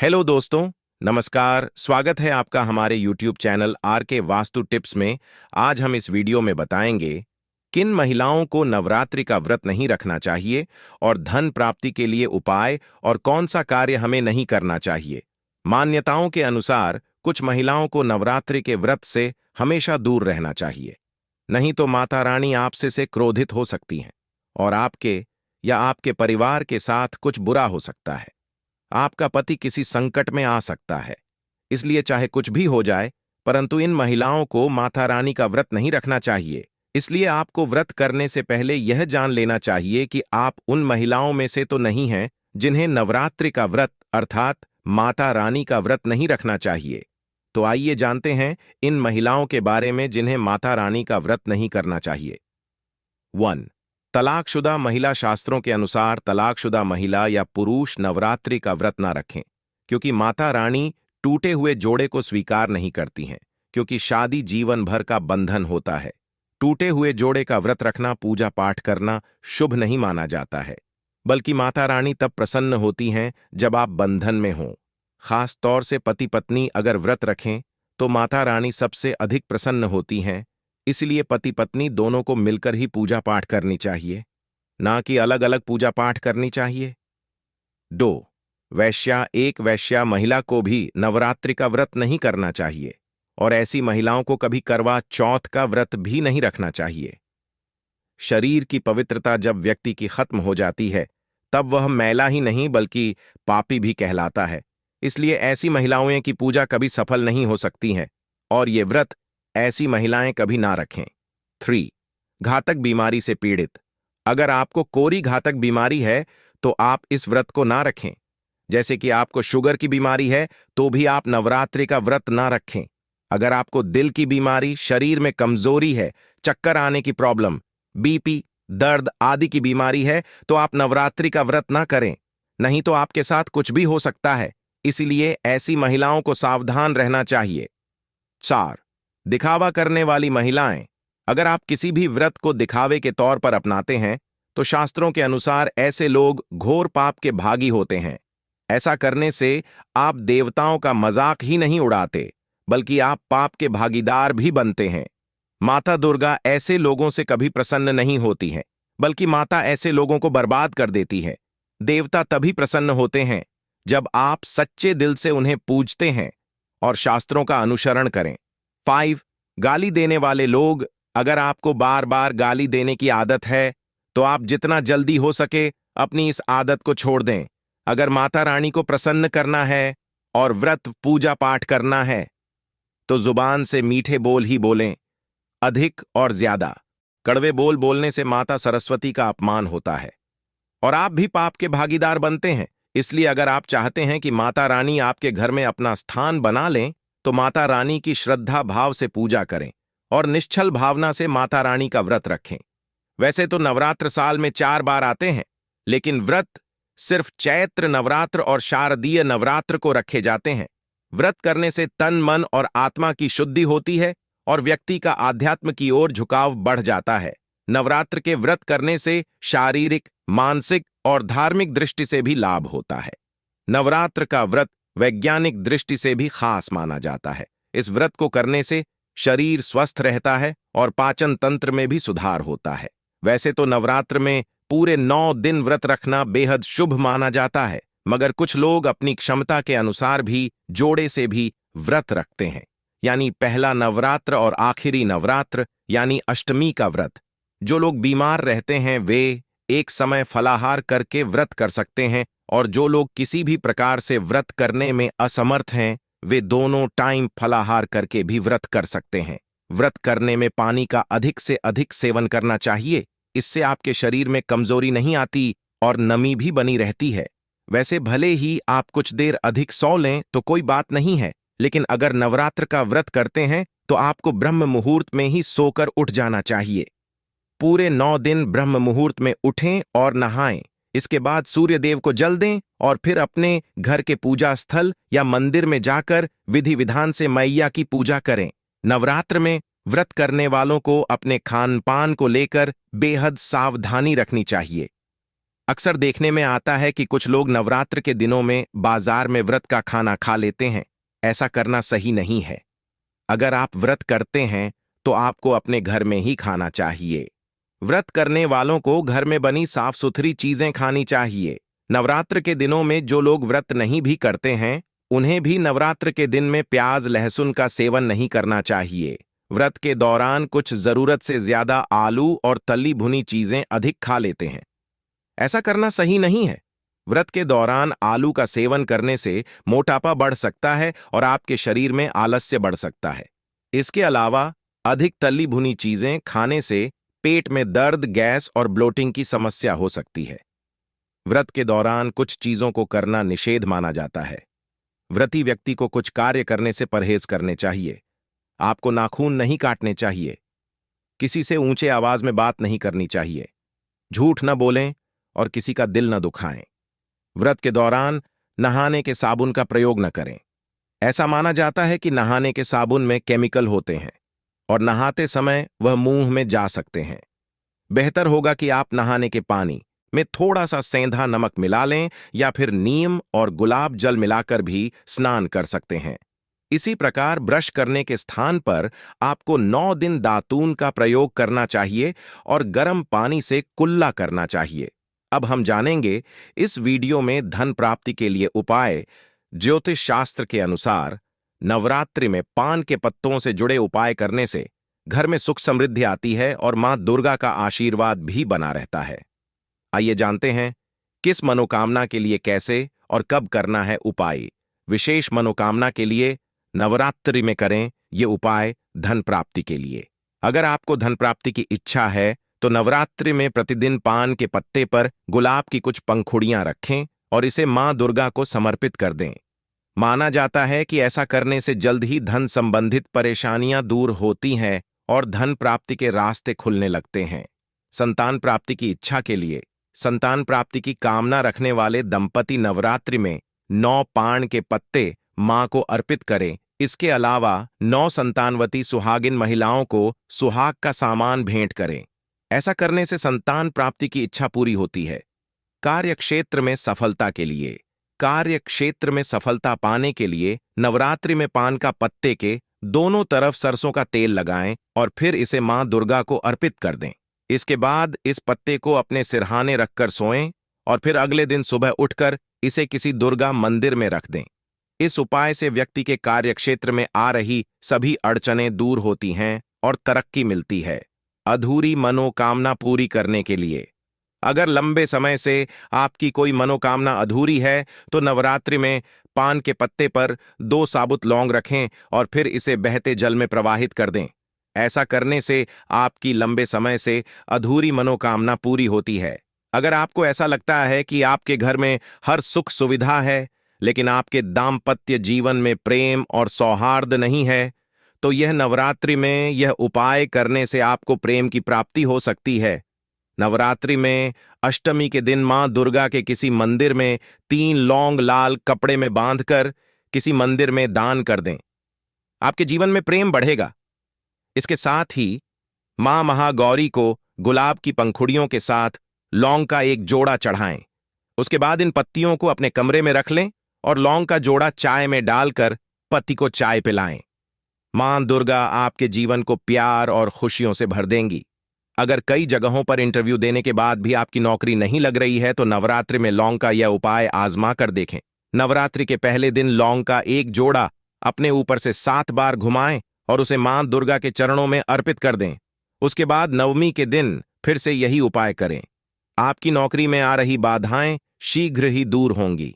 Hello दोस्तों, नमस्कार। स्वागत है आपका हमारे YouTube चैनल आर के वास्तु टिप्स में। आज हम इस वीडियो में बताएंगे किन महिलाओं को नवरात्रि का व्रत नहीं रखना चाहिए और धन प्राप्ति के लिए उपाय और कौन सा कार्य हमें नहीं करना चाहिए। मान्यताओं के अनुसार कुछ महिलाओं को नवरात्रि के व्रत से हमेशा दूर रहना चाहिए, नहीं तो माता रानी आपसे से क्रोधित हो सकती हैं और आपके या आपके परिवार के साथ कुछ बुरा हो सकता है। आपका पति किसी संकट में आ सकता है। इसलिए चाहे कुछ भी हो जाए, परंतु इन महिलाओं को माता रानी का व्रत नहीं रखना चाहिए। इसलिए आपको व्रत करने से पहले यह जान लेना चाहिए कि आप उन महिलाओं में से तो नहीं हैं जिन्हें नवरात्रि का व्रत अर्थात माता रानी का व्रत नहीं रखना चाहिए। तो आइए जानते हैं इन महिलाओं के बारे में जिन्हें माता रानी का व्रत नहीं करना चाहिए। 1. तलाकशुदा महिला। शास्त्रों के अनुसार तलाकशुदा महिला या पुरुष नवरात्रि का व्रत ना रखें, क्योंकि माता रानी टूटे हुए जोड़े को स्वीकार नहीं करती हैं, क्योंकि शादी जीवन भर का बंधन होता है। टूटे हुए जोड़े का व्रत रखना, पूजा पाठ करना शुभ नहीं माना जाता है, बल्कि माता रानी तब प्रसन्न होती हैं जब आप बंधन में हों। खास तौर से पति पत्नी अगर व्रत रखें तो माता रानी सबसे अधिक प्रसन्न होती हैं। इसलिए पति पत्नी दोनों को मिलकर ही पूजा पाठ करनी चाहिए, ना कि अलग अलग पूजा पाठ करनी चाहिए। 2. वैश्या। एक वैश्या महिला को भी नवरात्रि का व्रत नहीं करना चाहिए और ऐसी महिलाओं को कभी करवा चौथ का व्रत भी नहीं रखना चाहिए। शरीर की पवित्रता जब व्यक्ति की खत्म हो जाती है, तब वह मैला ही नहीं बल्कि पापी भी कहलाता है। इसलिए ऐसी महिलाओं की पूजा कभी सफल नहीं हो सकती हैं और ये व्रत ऐसी महिलाएं कभी ना रखें। 3. घातक बीमारी से पीड़ित। अगर आपको कोई घातक बीमारी है तो आप इस व्रत को ना रखें। जैसे कि आपको शुगर की बीमारी है तो भी आप नवरात्रि का व्रत ना रखें। अगर आपको दिल की बीमारी, शरीर में कमजोरी है, चक्कर आने की प्रॉब्लम, बीपी, दर्द आदि की बीमारी है तो आप नवरात्रि का व्रत ना करें, नहीं तो आपके साथ कुछ भी हो सकता है। इसलिए ऐसी महिलाओं को सावधान रहना चाहिए। 4. दिखावा करने वाली महिलाएं। अगर आप किसी भी व्रत को दिखावे के तौर पर अपनाते हैं तो शास्त्रों के अनुसार ऐसे लोग घोर पाप के भागी होते हैं। ऐसा करने से आप देवताओं का मजाक ही नहीं उड़ाते, बल्कि आप पाप के भागीदार भी बनते हैं। माता दुर्गा ऐसे लोगों से कभी प्रसन्न नहीं होती हैं, बल्कि माता ऐसे लोगों को बर्बाद कर देती है। देवता तभी प्रसन्न होते हैं जब आप सच्चे दिल से उन्हें पूजते हैं और शास्त्रों का अनुसरण करें। 5. गाली देने वाले लोग। अगर आपको बार बार गाली देने की आदत है तो आप जितना जल्दी हो सके अपनी इस आदत को छोड़ दें। अगर माता रानी को प्रसन्न करना है और व्रत पूजा पाठ करना है तो जुबान से मीठे बोल ही बोलें। अधिक और ज्यादा कड़वे बोल बोलने से माता सरस्वती का अपमान होता है और आप भी पाप के भागीदार बनते हैं। इसलिए अगर आप चाहते हैं कि माता रानी आपके घर में अपना स्थान बना लें तो माता रानी की श्रद्धा भाव से पूजा करें और निश्चल भावना से माता रानी का व्रत रखें। वैसे तो नवरात्र साल में 4 बार आते हैं, लेकिन व्रत सिर्फ चैत्र नवरात्र और शारदीय नवरात्र को रखे जाते हैं। व्रत करने से तन, मन और आत्मा की शुद्धि होती है और व्यक्ति का आध्यात्म की ओर झुकाव बढ़ जाता है। नवरात्र के व्रत करने से शारीरिक, मानसिक और धार्मिक दृष्टि से भी लाभ होता है। नवरात्र का व्रत वैज्ञानिक दृष्टि से भी खास माना जाता है। इस व्रत को करने से शरीर स्वस्थ रहता है और पाचन तंत्र में भी सुधार होता है। वैसे तो नवरात्र में पूरे 9 दिन व्रत रखना बेहद शुभ माना जाता है, मगर कुछ लोग अपनी क्षमता के अनुसार भी जोड़े से भी व्रत रखते हैं, यानी पहला नवरात्र और आखिरी नवरात्र यानी अष्टमी का व्रत। जो लोग बीमार रहते हैं वे एक समय फलाहार करके व्रत कर सकते हैं और जो लोग किसी भी प्रकार से व्रत करने में असमर्थ हैं वे दोनों टाइम फलाहार करके भी व्रत कर सकते हैं। व्रत करने में पानी का अधिक से अधिक सेवन करना चाहिए। इससे आपके शरीर में कमजोरी नहीं आती और नमी भी बनी रहती है। वैसे भले ही आप कुछ देर अधिक सो लें तो कोई बात नहीं है, लेकिन अगर नवरात्र का व्रत करते हैं तो आपको ब्रह्म मुहूर्त में ही सोकर उठ जाना चाहिए। पूरे 9 दिन ब्रह्म मुहूर्त में उठें और नहाएं। इसके बाद सूर्य देव को जल दें और फिर अपने घर के पूजा स्थल या मंदिर में जाकर विधि विधान से मैया की पूजा करें। नवरात्र में व्रत करने वालों को अपने खान पान को लेकर बेहद सावधानी रखनी चाहिए। अक्सर देखने में आता है कि कुछ लोग नवरात्र के दिनों में बाजार में व्रत का खाना खा लेते हैं। ऐसा करना सही नहीं है। अगर आप व्रत करते हैं तो आपको अपने घर में ही खाना चाहिए। व्रत करने वालों को घर में बनी साफ सुथरी चीजें खानी चाहिए। नवरात्र के दिनों में जो लोग व्रत नहीं भी करते हैं, उन्हें भी नवरात्र के दिन में प्याज लहसुन का सेवन नहीं करना चाहिए। व्रत के दौरान कुछ जरूरत से ज्यादा आलू और तली भुनी चीजें अधिक खा लेते हैं। ऐसा करना सही नहीं है। व्रत के दौरान आलू का सेवन करने से मोटापा बढ़ सकता है और आपके शरीर में आलस्य बढ़ सकता है। इसके अलावा अधिक तली भुनी चीजें खाने से पेट में दर्द, गैस और ब्लोटिंग की समस्या हो सकती है। व्रत के दौरान कुछ चीजों को करना निषेध माना जाता है। व्रती व्यक्ति को कुछ कार्य करने से परहेज करने चाहिए। आपको नाखून नहीं काटने चाहिए। किसी से ऊंचे आवाज में बात नहीं करनी चाहिए। झूठ न बोलें और किसी का दिल न दुखाएं। व्रत के दौरान नहाने के साबुन का प्रयोग न करें। ऐसा माना जाता है कि नहाने के साबुन में केमिकल होते हैं और नहाते समय वह मुंह में जा सकते हैं। बेहतर होगा कि आप नहाने के पानी में थोड़ा सा सेंधा नमक मिला लें या फिर नीम और गुलाब जल मिलाकर भी स्नान कर सकते हैं। इसी प्रकार ब्रश करने के स्थान पर आपको 9 दिन दातून का प्रयोग करना चाहिए और गर्म पानी से कुल्ला करना चाहिए। अब हम जानेंगे इस वीडियो में धन प्राप्ति के लिए उपाय। ज्योतिष शास्त्र के अनुसार नवरात्रि में पान के पत्तों से जुड़े उपाय करने से घर में सुख समृद्धि आती है और मां दुर्गा का आशीर्वाद भी बना रहता है। आइए जानते हैं किस मनोकामना के लिए कैसे और कब करना है उपाय। विशेष मनोकामना के लिए नवरात्रि में करें ये उपाय धन प्राप्ति के लिए। अगर आपको धन प्राप्ति की इच्छा है तो नवरात्रि में प्रतिदिन पान के पत्ते पर गुलाब की कुछ पंखुड़ियां रखें और इसे मां दुर्गा को समर्पित कर दें। माना जाता है कि ऐसा करने से जल्द ही धन संबंधित परेशानियां दूर होती हैं और धन प्राप्ति के रास्ते खुलने लगते हैं। संतान प्राप्ति की इच्छा के लिए संतान प्राप्ति की कामना रखने वाले दंपति नवरात्रि में 9 पान के पत्ते मां को अर्पित करें। इसके अलावा 9 संतानवती सुहागिन महिलाओं को सुहाग का सामान भेंट करें। ऐसा करने से संतान प्राप्ति की इच्छा पूरी होती है। कार्य क्षेत्र में सफलता के लिए कार्य क्षेत्र में सफलता पाने के लिए नवरात्रि में पान का पत्ते के दोनों तरफ सरसों का तेल लगाएं और फिर इसे मां दुर्गा को अर्पित कर दें। इसके बाद इस पत्ते को अपने सिरहाने रखकर सोएं और फिर अगले दिन सुबह उठकर इसे किसी दुर्गा मंदिर में रख दें। इस उपाय से व्यक्ति के कार्य क्षेत्र में आ रही सभी अड़चनें दूर होती हैं और तरक्की मिलती है। अधूरी मनोकामना पूरी करने के लिए अगर लंबे समय से आपकी कोई मनोकामना अधूरी है तो नवरात्रि में पान के पत्ते पर 2 साबुत लौंग रखें और फिर इसे बहते जल में प्रवाहित कर दें। ऐसा करने से आपकी लंबे समय से अधूरी मनोकामना पूरी होती है। अगर आपको ऐसा लगता है कि आपके घर में हर सुख सुविधा है लेकिन आपके दाम्पत्य जीवन में प्रेम और सौहार्द नहीं है, तो यह नवरात्रि में यह उपाय करने से आपको प्रेम की प्राप्ति हो सकती है। नवरात्रि में अष्टमी के दिन मां दुर्गा के किसी मंदिर में 3 लौंग लाल कपड़े में बांधकर किसी मंदिर में दान कर दें। आपके जीवन में प्रेम बढ़ेगा। इसके साथ ही मां महागौरी को गुलाब की पंखुड़ियों के साथ लौंग का एक जोड़ा चढ़ाएं। उसके बाद इन पत्तियों को अपने कमरे में रख लें और लौंग का जोड़ा चाय में डालकर पति को चाय पिलाएं। मां दुर्गा आपके जीवन को प्यार और खुशियों से भर देंगी। अगर कई जगहों पर इंटरव्यू देने के बाद भी आपकी नौकरी नहीं लग रही है तो नवरात्रि में लौंग का यह उपाय आजमा कर देखें। नवरात्रि के पहले दिन लौंग का एक जोड़ा अपने ऊपर से 7 बार घुमाएं और उसे मां दुर्गा के चरणों में अर्पित कर दें। उसके बाद नवमी के दिन फिर से यही उपाय करें। आपकी नौकरी में आ रही बाधाएं शीघ्र ही दूर होंगी।